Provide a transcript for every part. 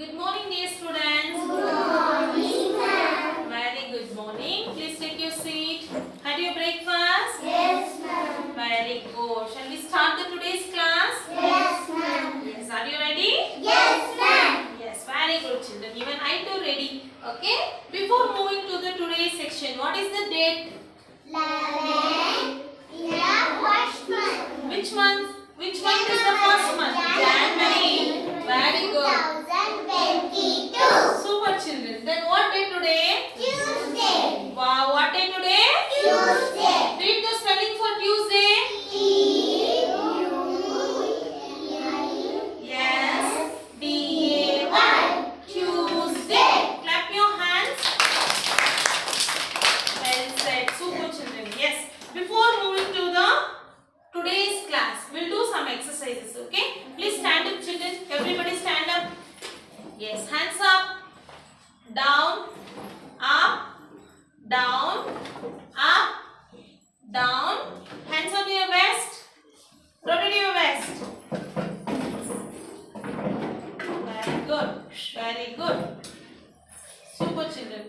Good morning, dear students. Good morning, ma'am. Very good morning. Please take your seat. Had your breakfast? Yes, ma'am. Very good. Shall we start the today's class? Yes, ma'am. Yes. Are you ready? Yes, ma'am. Yes. Very good, children. Even I too ready. Okay. Before moving to the today's section, what is the date? 11 in the first month. Which month? Which month is the first month? January. Very good. 2022. Super, children. Then what day today? Tuesday. Wow. What day today? Tuesday. Read the spelling for Tuesday. Yes. D-A-Y. Tuesday. Clap your hands. Well said. Super, children. Yes. Before moving to the today's class, we'll do some exercises. Okay. Please stand up, children. Everybody stand up. Yes. Hands up. Down. Up. Down. Up. Down. Hands on your waist. Rotate your waist. Very good. Very good. Super, children.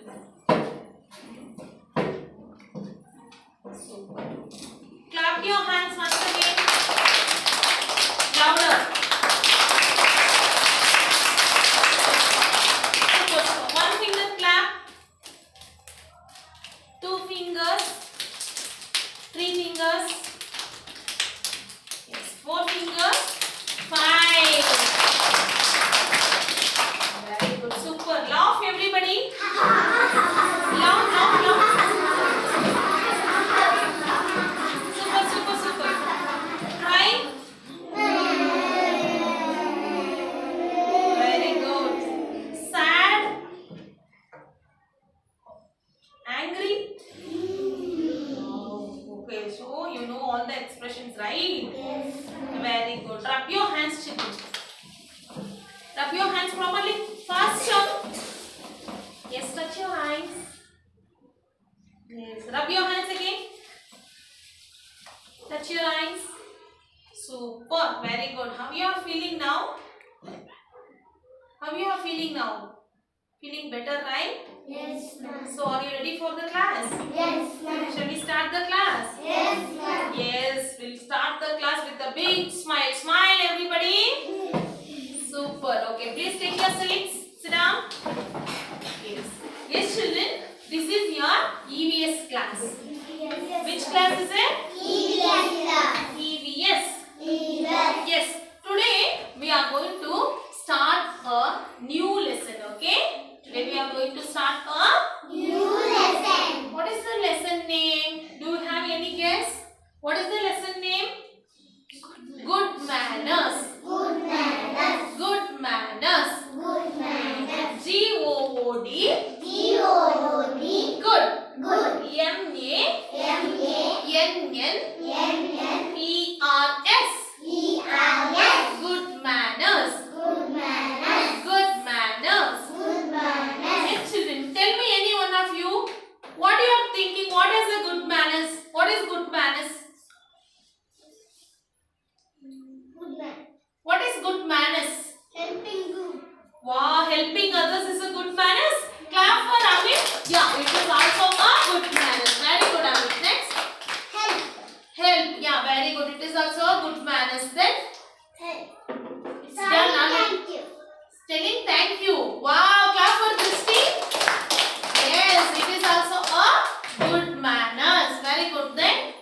Super. Clap your hands once again. Louder. Super. So one finger clap. Two fingers. Three fingers. Yes. Four fingers. Five. Very good. Super. Laugh, everybody. Laugh, laugh, laugh. Super, super, super. Try. Very good. Sad. Angry. Oh, okay. So you know all the expressions, right? Yes. Very good. Rub your hands, children. Rub your hands properly. Faster. Yes, touch your eyes. Yes. Rub your hands again. Touch your eyes. Super. Very good. How you are feeling now? How you are feeling now? Feeling better, right? Yes, ma'am. So are you ready for the class? Yes, ma'am. Shall we start the class? Yes, ma'am. Yes, we'll start the class with a big smile. Smile, everybody. Super. Okay, please take your seats. Sit down. Yes. Yes, children. This is your EVS class. Which class is it? EVS. Yes. Today we are going to start a new lesson. Okay. Today we are going to start a. What is the lesson name? Do you have any guess? What is the lesson name? Good manners. Good manners. G-O-O-D. Good. M-A-N-N-E-R-S. Good manners. Good manners. Yes, children, tell me any one of you. What you are thinking? What is a good manners? What is good manners? What is good manners? Wow, helping others is a good manners. Clap for Amit. Yeah, it is also a good manners. Very good, Amit. Next, help. Yeah, very good. It is also a good manners. Then, it's done, Amit. Telling thank you. Wow, clap for Christy. Yes, it is also a good manners. Very good. Then,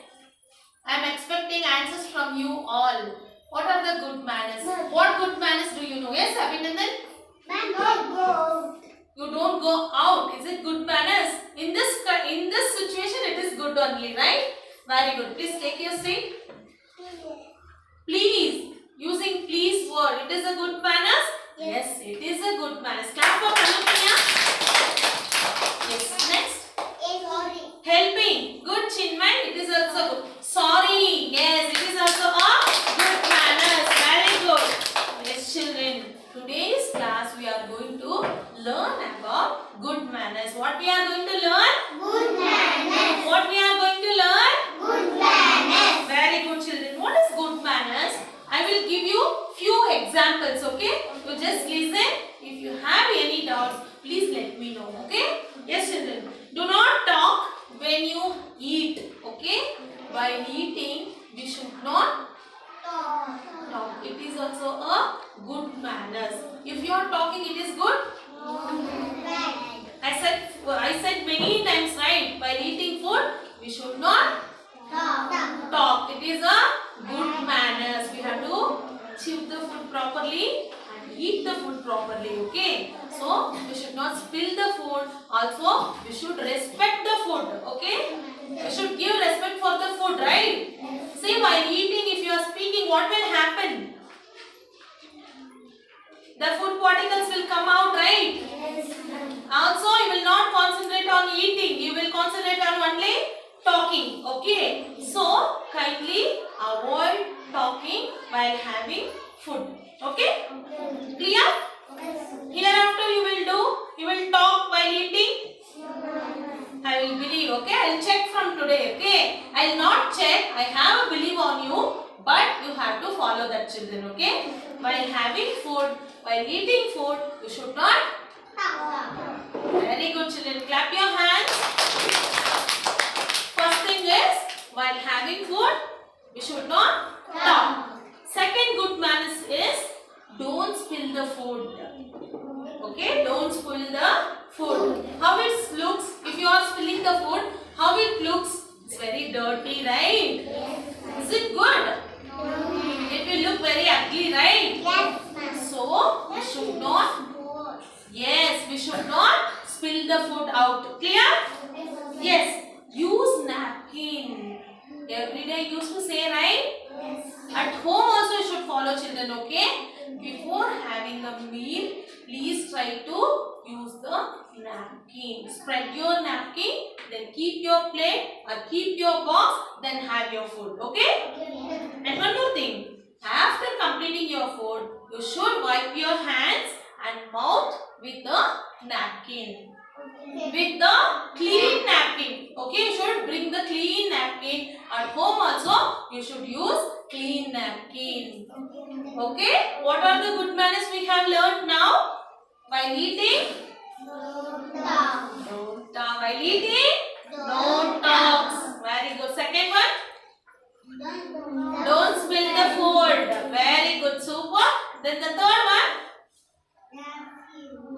I am expecting answers from you all. What are the good manners? What good manners do you know? Yes, Abhinandan? You don't go out. Is it good manners? In this situation, it is good only, right? Very good. Please take your seat. Please. Using please word. It is a good manners? Yes, it is a good manners. Clap for Kanupriya. Yes. Next. Helping. Good, Chinmay. It is also good. Sorry. Yes, it is also a good manners. Very good. Yes, children. Today's class we are going to learn about good manners. What we are going to learn? What we are going to learn? Very good, children. What is good manners? I will give you few examples, okay? So just listen. If you have If you are talking, it is good. I said many times, right? While eating food, we should not talk. It is a good manners. We have to chew the food properly and eat the food properly. Okay. So we should not spill the food. Also, we should respect the food. Okay. We should give respect for the food, right? See, while eating, if you are speaking, what will happen? The food particles will come out, right? Also, you will not concentrate on eating. You will concentrate on only talking. Okay. So, kindly avoid talking while having food. Okay? Clear? Hereafter you will talk while eating. I will believe. Okay? I will check from today. Okay? I will not check. I have a belief on you. But you have to follow that, children. Okay? While having food, while eating food, you should not. Very good, children. Clap your hands. First thing is, while having food, we should not talk. Second good manners is, don't spill the food. Okay, don't spill the food. How it looks, if you are spilling the food, how it looks? It's very dirty, right? Is it good? It will look very ugly, right? So, we should not. Yes, we should not spill the food out. Clear? Yes. Use napkin. Every day you used to say, right? At home also you should follow, children, okay? Before having a meal, please try to use the napkin. Spread your napkin, then keep your plate or keep your box, then have your food, okay? And one more thing. After completing your food, you should wipe your hands and mouth with the napkin. With the clean napkin. Okay, you should bring the clean napkin. At home also, you should use clean napkin. Okay, what are the good manners we have learned now? While eating, don't talk. While eating, don't talk. Very good. Second one, don't spill the food. Very good. Super. Then the third one,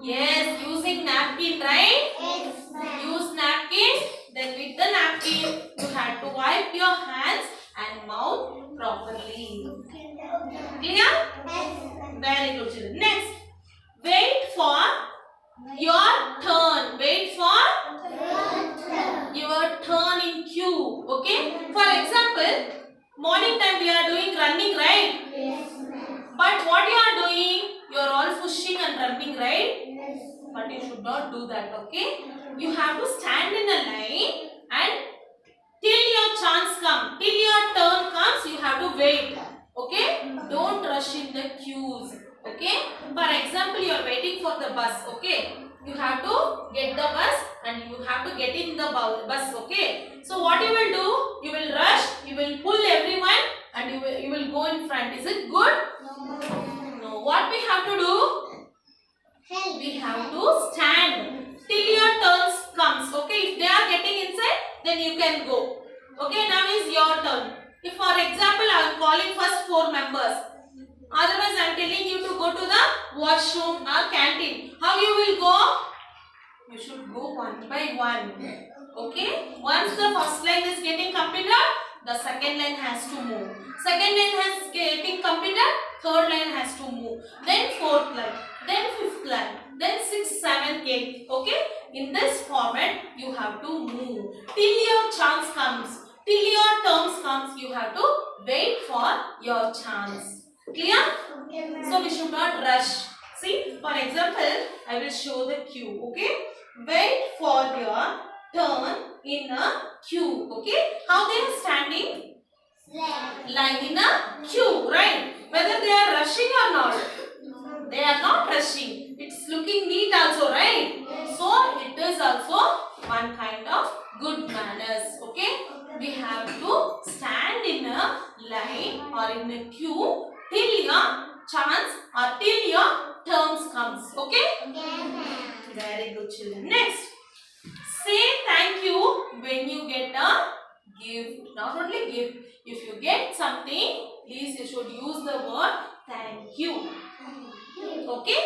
yes, using napkin, right? Use napkin. Then with the napkin, you have to wipe your hands and mouth properly. Clear? Very good, children. Next, wait for your turn. Wait for your turn in queue. Okay? For example, morning time we are doing running, right? But what you are doing? You are all pushing and running, right? But you should not do that, okay? You have to stand in a line and till your chance comes, till your turn comes, you have to wait, okay? Don't rush in the queues, okay? For example, you are waiting for the bus, okay? You have to get the bus and you have to get in the bus, okay? So what you will do? You will rush, you will pull everyone and you will go in front. Is it good? No. What we have to do? We have to stand till your turns comes. Okay, if they are getting inside, then you can go. Okay, now is your turn. If for example, I am calling first 4 members. Otherwise, I am telling you to go to the washroom or canteen. How you will go? You should go one by one. Okay, once the first line is getting completed, the second line has to move. Second line has getting completed, third line has to move. Then fourth line, then fifth line, then sixth, seventh, eighth. Okay, in this format you have to move till your chance comes. Till your turns comes, you have to wait for your chance. Clear? So we should not rush. See, for example, I will show the queue. Okay, wait for your turn in a queue. Okay, how they are standing? Line in a queue, right? Whether they are rushing or not, they are not rushing. It's looking neat also, right? So it is also one kind of good manners. Okay, we have to stand in a line or in a queue till your chance or till your turns comes. Okay? Very good, children. Next, say thank you when you get a gift. Not only gift, if you get something, please you should use the word thank you. Okay?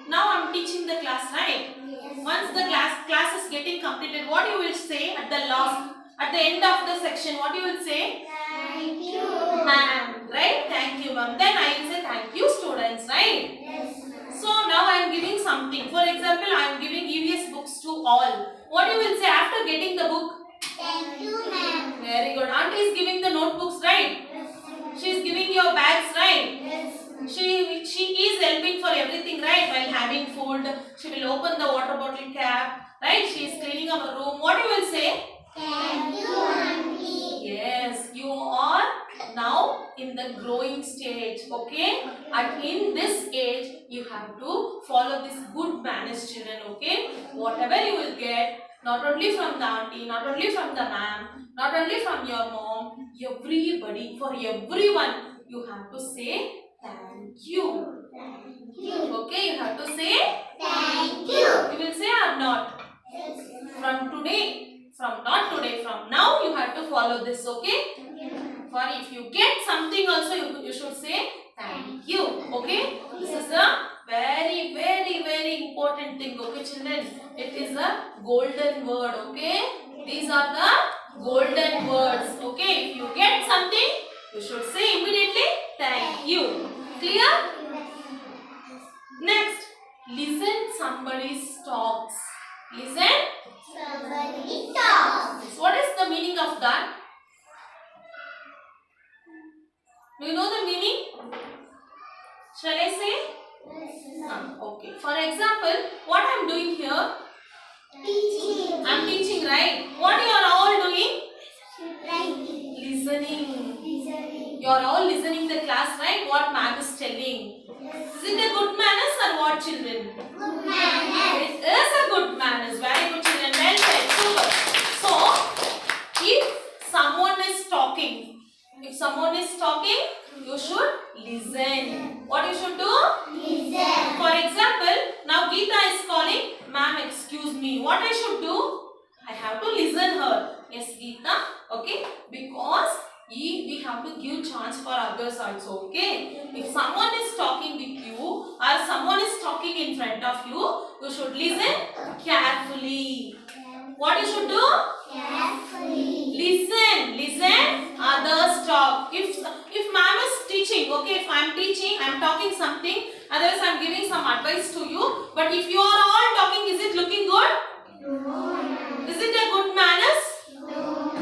Now I'm teaching the class, right? Once the class is getting completed, what you will say at the last, at the end of the section, what you will say? Thank you. Ma'am, right? Thank you, ma'am. Then I will say thank you, students, right? Yes, ma'am. So now I am giving something. For example, I am giving EVS books to all. What you will say after getting the book? Thank you, ma'am. Very good. Auntie is giving the notebooks, right? Yes, ma'am. She is giving your bags, right? Yes, ma'am. She is helping for everything, right? While having food, she will open the water bottle cap, right? She is cleaning our room. What you will say? Thank you, auntie. Yes, you are now in the growing stage, okay? And in this age, you have to follow this good manners, children, okay? Whatever you will get, not only from the auntie, not only from the ma'am, not only from your mom, everybody, for everyone, you have to say thank you. Thank you. Okay, you have to say, Thank you. you will say or not? Yes, From today, from not today, from now, you have to follow this, okay? ma'am. For if you get something also, you should say thank you, okay? This is a very, very, very important thing, okay, children? It is a golden word, okay? These are the golden words, okay? If you get something, you should say immediately thank you. Clear? Next, listen somebody's talks. Listen. Somebody talks. What is the meaning of that? Do you know the meaning? Shall I say? Yes, ma'am. Okay. For example, what I am doing here? Teaching. I am teaching, right? What you are all doing? Writing. Listening. Listening. You are all listening the class, right? What ma'am is telling. Yes. Is it a good manners or what, children? Good manners. It is a good manners. Very good, children. Well said. Super. So, if someone is talking, you should listen. What you should do? Listen. For example, now Geeta is calling, ma'am, excuse me. What I should do? I have to listen her. Yes, Geeta. Okay. Because we have to give chance for others also. Okay. If someone is talking with you or someone is talking in front of you, you should listen carefully. What you should do? Carefully. Listen, others talk. If ma'am is teaching, okay, if I am teaching, I am talking something, otherwise I am giving some advice to you. But if you are all talking, is it looking good? No. Is it a good manners? No.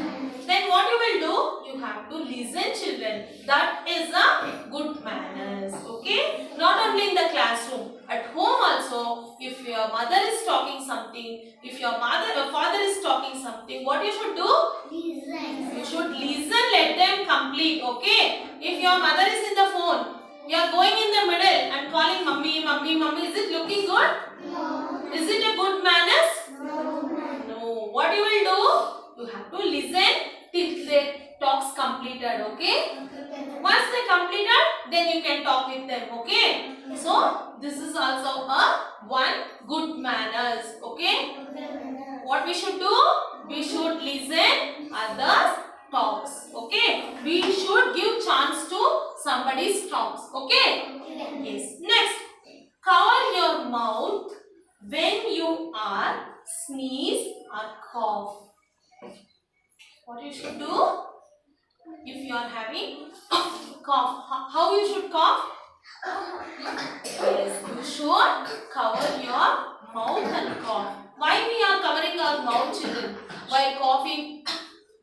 Then what you will do? You have to listen, children. That is a good manners, okay? Not only in the classroom, at home also. If your mother is talking something, if your father is talking something, what you should do? Listen. You should listen, let them complete, okay? If your mother is in the phone, you are going in the middle and calling mummy, mummy, mummy, is it looking good? No. Is it a good manners? No. No. What you will do? You have to listen till the talks completed, okay? Once they completed, then you can talk with them, okay? So, this is also a one good manners, okay? What we should do? We should listen others talks, okay? We should give chance to somebody's talks, okay? Yes. Next, cover your mouth when you are sneeze or cough. What you should do? If you are having cough, how you should cough? Yes, you should cover your mouth and cough. Why we are covering our mouth, children? While coughing,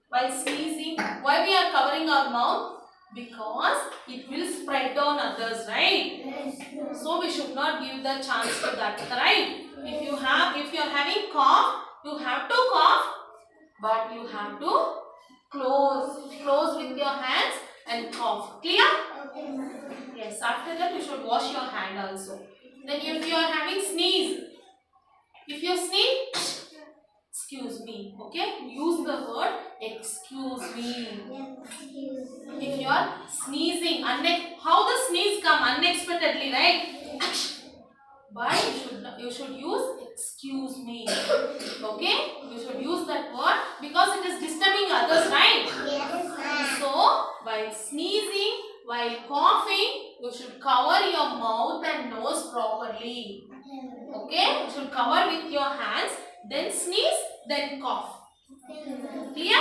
while sneezing, why we are covering our mouth? Because it will spread on others, right? So we should not give the chance to that, right? If you are having cough, you have to cough, but you have to close with your hands and cough. Clear? Yes. After that, you should wash your hand also. Then if you are having sneeze, if you sneeze, excuse me, okay? Use the word excuse me. If you are sneezing, how the sneeze come unexpectedly, right? But you should use excuse me, okay? You should use that word because it is disturbing others, right? Yes, ma'am. So while sneezing, while coughing, You should cover your mouth and nose properly. Okay? You should cover with your hands, then sneeze, then cough. Clear?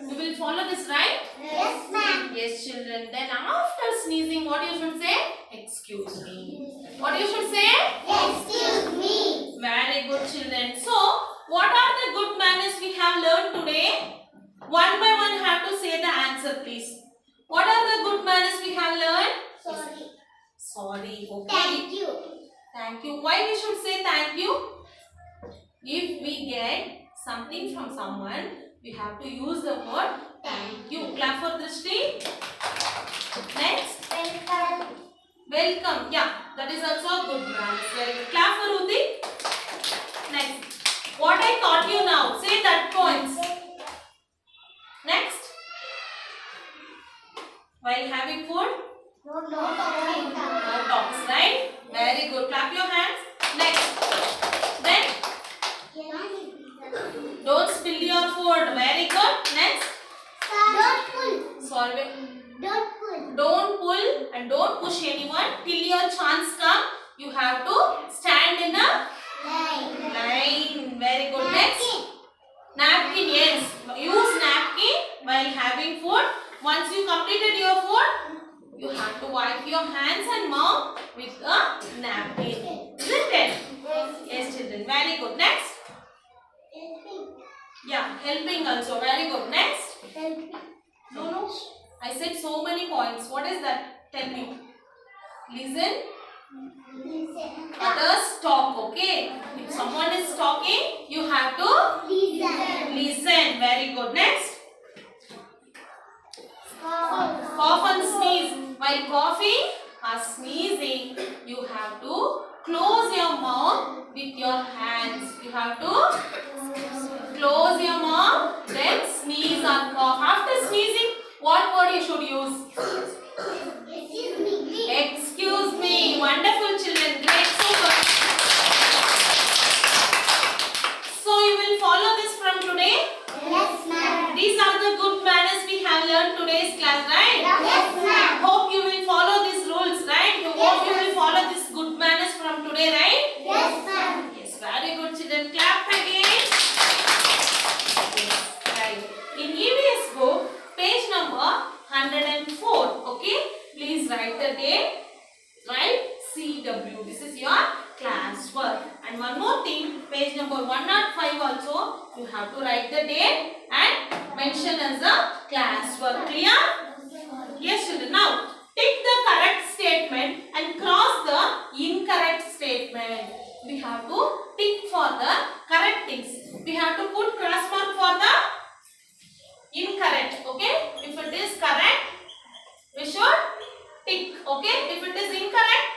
You will follow this, right? Yes, ma'am. Yes, children. Then after sneezing, what you should say? Excuse me. What you should say? Excuse me. Very good, children. So, what are the good manners we have learned today? One by one have to say the answer, please. What are the good manners we have learned? Sorry. Sorry. Okay. Thank you. Thank you. Why we should say thank you? If we get something from someone, we have to use the word thank you. Clap for Drishti. Next. Welcome. Welcome. Yeah, that is also a good manners. Very good. Clap for Uti. Next. What I taught you now. Say that points. Next. While having food, No, no, no talks, right? Very good. Clap your hands. Next. Then, don't spill your food. Very good. Next. Don't pull. Sorry. Don't pull. Don't pull and don't push anyone till your chance come. You have to stand in a line. Very good. Next. Napkin. Yes. Use napkin while having food. Once you completed your food, you have to wipe your hands and mouth with a napkin. Isn't it? Yes, children. Very good. Next. Yeah, helping also. Very good. Next. No. I said so many points. What is that? Tell me. Listen. Others talk. Okay. If someone is talking, you have to listen. Very good. Next. Cough and sneeze. While coughing or sneezing, you have to close your mouth with your hands. You have to close your mouth, then sneeze or cough. After sneezing, what word you should use? Excuse me. Wonderful, children. Great. Super. So you will follow this from today? Yes, ma'am. These are the good manners we have learned today's class, right? Yes, ma'am. Hope you will follow these rules, right? Hope you will follow these good manners from today, right? Yes, ma'am. Yes, very good, children. Clap again. Yes, right. In EVS book, page number 104. Okay, please write the date. Write CW. This is your class work. And one more thing, page number 105 also, you have to write the date and mention as a class work. Clear? Yes, children. Now, tick the correct statement and cross the incorrect statement. We have to tick for the correct things. We have to put cross mark for the incorrect. Okay? If it is correct, we should tick. Okay? If it is incorrect,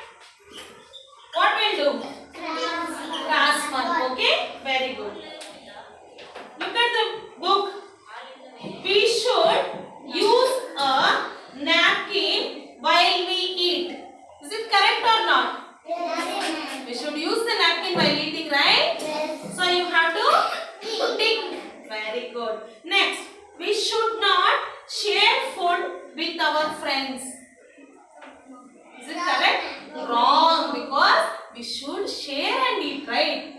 what will do? Cross mark. Okay? Very good. Look at the book. We should use a napkin while we eat. Is it correct or not? We should use the napkin while eating, right? So you have to tick. Very good. Next, we should not share food with our friends. Is it correct? Wrong, because we should share and eat, right?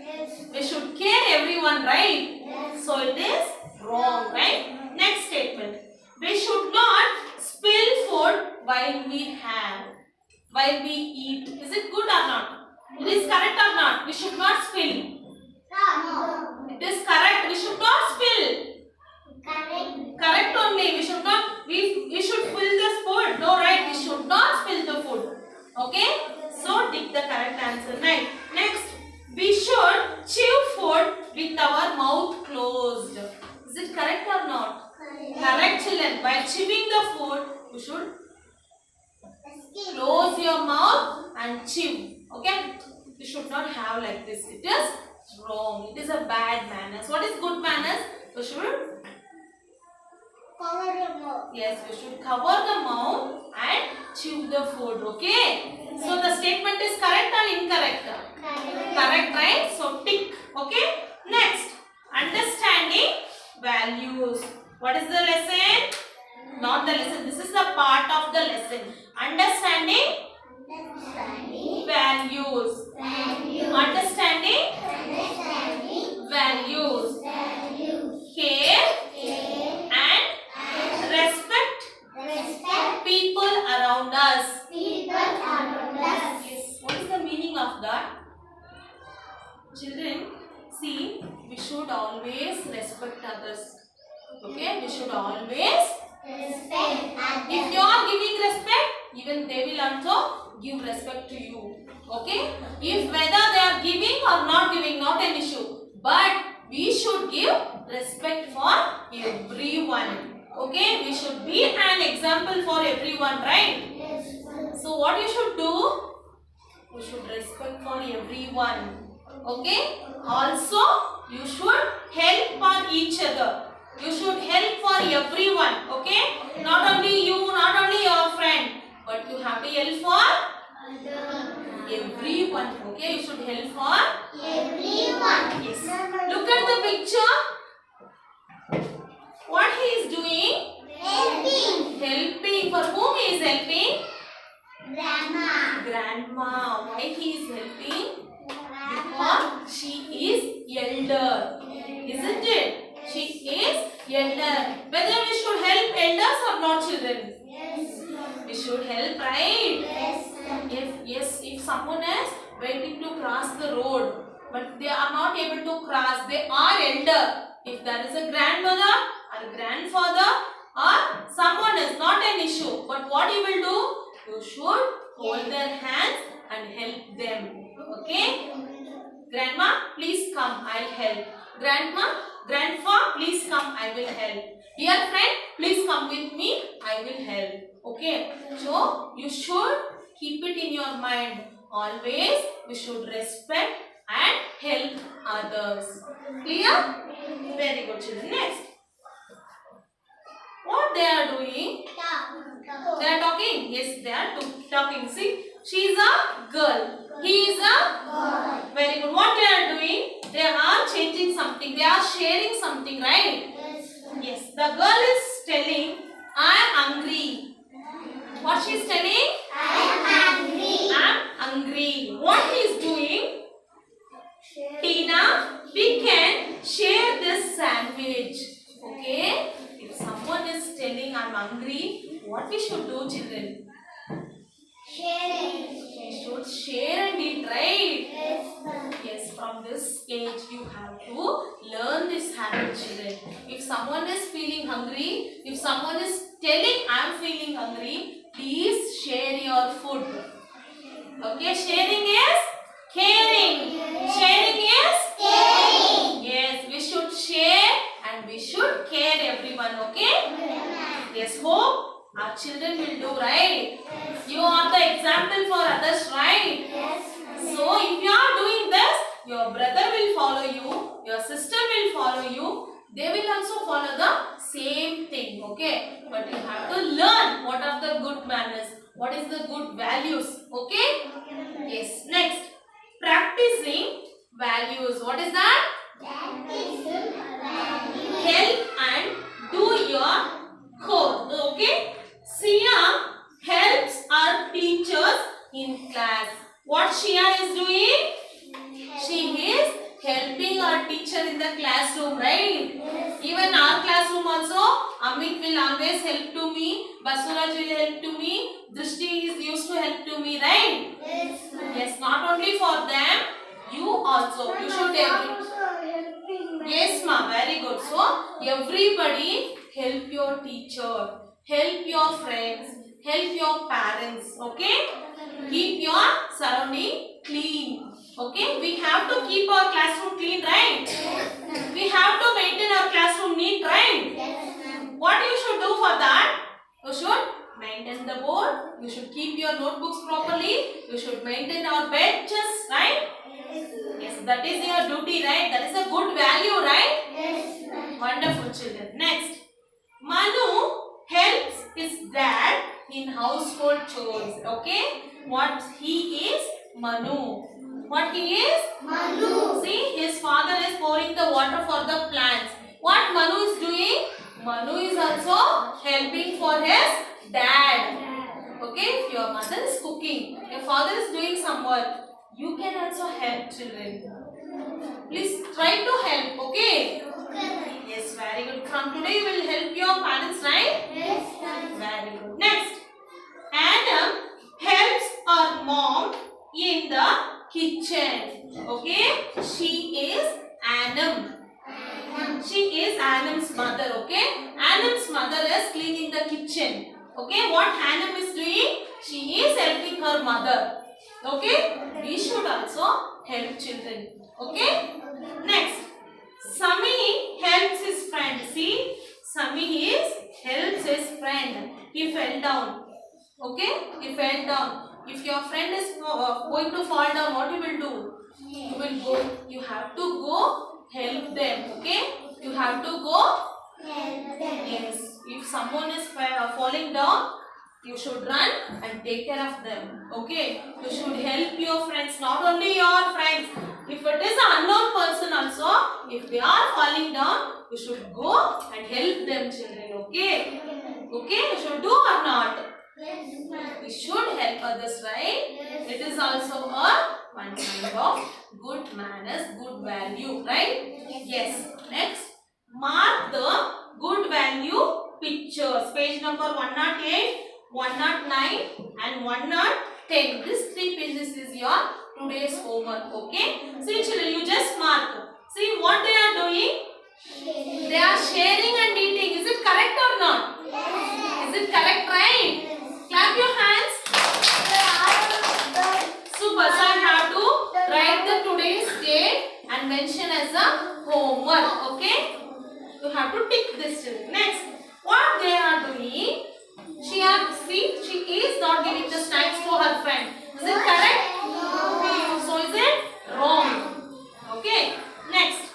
We should care everyone, right? So it is wrong, right? Next statement. We should not spill food while we eat. Is it good or not? It is correct or not? We should not spill. It is correct. We should not spill. Correct only. We should not. We should fill this food. No, right? We should not spill the food. Okay? So tick the correct answer. Right. Next, we should chew food with our mouth closed. Is it correct or not? Correct, children. While chewing the food, you should close your mouth and chew. Okay? You should not have like this. It is wrong. It is a bad manners. What is good manners? You should Yes, we should cover the mouth and chew the food. Okay? So the statement is correct or incorrect? Correct, right? So tick. Okay? Next, understanding values. What is the lesson? Not the lesson. This is the part of the lesson. Understanding Understanding Understanding. values. Value. Understanding Understanding. values. Value. Care Care. and respect Respect. people around us. People around us. Yes. What is the meaning of that? Children, see, we should always respect others. Okay? We should always. Respect If you are giving respect, even they will also give respect to you. Okay? If whether they are giving or not giving, not an issue. But we should give respect for everyone. Okay? We should be an example for everyone, right? Yes. So what you should do? You should respect for everyone. Okay? Also, you should help on each other. You should help for everyone. Okay? Not only you, not only your friend, but you have to help for everyone. Okay? You should help for. Everyone. Yes. Look at the picture. What he is doing? Helping. Helping. For whom he is helping? Grandma. Grandma. Why he is helping? Grandma. Because she is elder. Isn't it? She is elder. Whether we should help elders or not, children? Yes. We should help, right? Yes. If someone is waiting to cross the road, but they are not able to cross, they are elder. If there is a grandmother or a grandfather or someone is not an issue, but what you will do? You should hold their hands and help them. Okay? Grandma, please come, I'll help. Grandpa, please come, I will help. Dear friend, please come with me, I will help. Okay? So, you should keep it in your mind. Always, we should respect and help others. Clear? Very good, children. Next. What they are doing? They are talking. Yes, they are talking. See, she is a girl. He is a. Very good. What they are doing? They are changing something. They are sharing something, right? Yes. The girl is telling, I am hungry. What she is telling? I am hungry. What he is doing? Tina, we can share this sandwich. Okay? If someone is telling I am hungry, what we should do, children? We should share and eat, right? Yes, from this age you have to learn this habit, children. If someone is feeling hungry, if someone is telling I am feeling hungry, please share your food. Okay, sharing is caring. Sharing is Caring. yes, we should share and we should care everyone. Okay? Yes, hope our children will do, right? You are the example for others, right? So if you are doing this, your brother will follow you, your sister will follow you, they will also follow the same thing, okay? But you have to learn what are the good manners, what is the good values, okay? Yes, next, practicing values. What is that? Help and do your core, okay? Sia helps our teachers in class. What Shia is doing? She is helping our teacher in the classroom, right? Even our classroom also, Amit will always help to me, Basuraj will help to me, Drishti is used to help to me, right? Yes, not only for them, you also. You should yes, ma, very good. So, everybody help your teacher, help your friends, help your parents, okay? Keep your surrounding clean, okay? We have to keep our classroom clean, right? We have to maintain our classroom neat, right? What you should do for that? You should maintain the board, you should keep your notebooks properly, you should maintain our benches, right? Yes, that is your duty, right? That is a good value, right? Wonderful, children. Next, Manu helps his dad in household chores. Okay? What he is? Manu. What he is? Manu. See, his father is pouring the water for the plants. What Manu is doing? Manu is also helping for his dad. Okay? If your mother is cooking, your father is doing some work, you can also help children. Please try to help, okay? Yes, very good. From today you will help your parents, right? Yes, ma'am. Very good. Next, Adam helps her mom in the kitchen. Okay? She is Adam. She is Adam's mother. Okay? Adam's mother is cleaning the kitchen. Okay? What Adam is doing? She is helping her mother. Okay? We should also help children. Okay? Next, Sami helps his friend. See? Sami helps his friend. He fell down. Okay? He fell down. If your friend is going to fall down, what you will do? You will go. You have to go help them. Okay? You have to go. Yes. If someone is falling down, you should run and take care of them. Okay? You should help your friends. Not only your friends. If it is an unknown person also, if they are falling down, you should go and help them, children. Okay? Okay? You should do or not? We should help others, right? It is also a one kind of good manners, good value, right? Yes. Next, mark the good value pictures. Page number 108, 109 and 110. These 3 pages is your today's homework, okay? See children, you just mark. See what they are doing? They are sharing and eating. Is it correct or not? Is it correct, right? Clap your hands. Super. So I have to write the today's date and mention as a homework. Okay? You have to tick this. Next, what they are doing? She is not giving the snacks to her friend. Is it correct? No. So is it wrong? Okay. Next,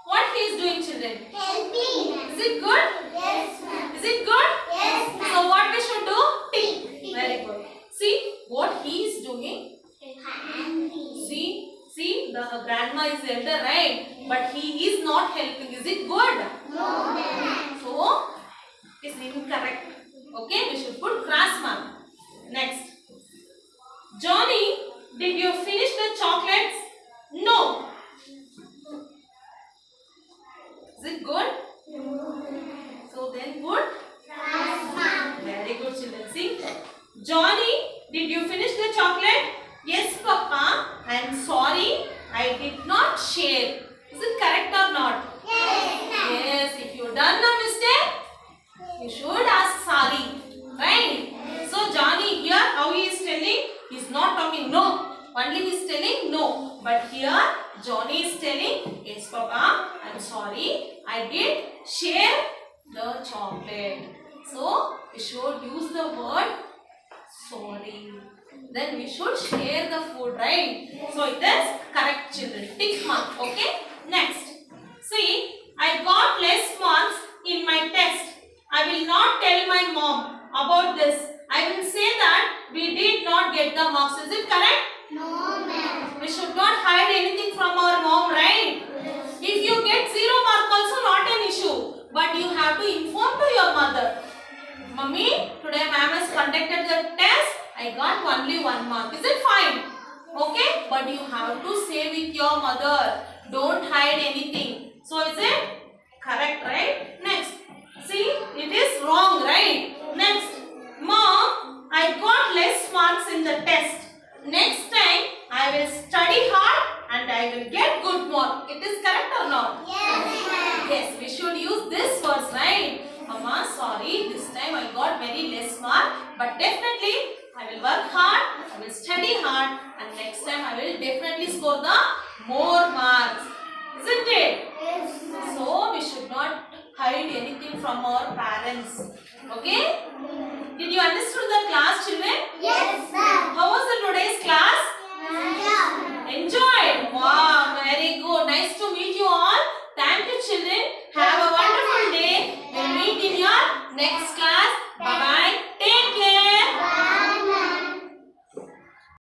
what he is doing, children? Helping. Is it good? Yes, ma'am. Is it good? Yes, ma'am. So what we should do? Tick. Very good. See what he is doing. Handy. See the grandma is elder, right? But he is not helping. Is it good? No, ma'am. So it is incorrect. Okay, we should put cross mark. Next, Johnny, did you finish the chocolates? No. Is it good? So then put. Very good, children. See, Johnny, did you finish the chocolate? Yes, Papa. I am sorry, I did not share. Is it correct or not? Yes. If you done a mistake, you should ask sorry, right? So Johnny here, how he is telling? He is not talking no. Only he is telling no. But here Johnny is telling, yes, Papa, I am sorry, I did share the chocolate. So we should use the word sorry. Then we should share the food, right? So it is correct, children. Tick mark. Okay. Next. See, I got less marks in my test. I will not tell my mom about this. I will say that we did not get the marks. Is it correct? No, ma'am. We should not hide anything from our mom, right? If you get 0 mark also not an issue. But you have to inform to your mother. Mummy, today ma'am has conducted the test. I got only 1 mark. Is it fine? Okay? But you have to say with your mother. Don't hide anything. So is it correct, right? Next. See, it is wrong, right? Next. Mom, I got less marks in the test. Next time, I will study hard and I will get good mark. It is correct or not? Yes, ma'am. Yes, we should use this words, right? Mama, sorry, this time I got very less mark. But definitely, I will work hard, I will study hard and next time I will definitely score the more marks. Isn't it? Yes, ma'am. So, we should not hide anything from our parents. Okay? Did you understand the class, children? Yes, ma'am. How was the today's class?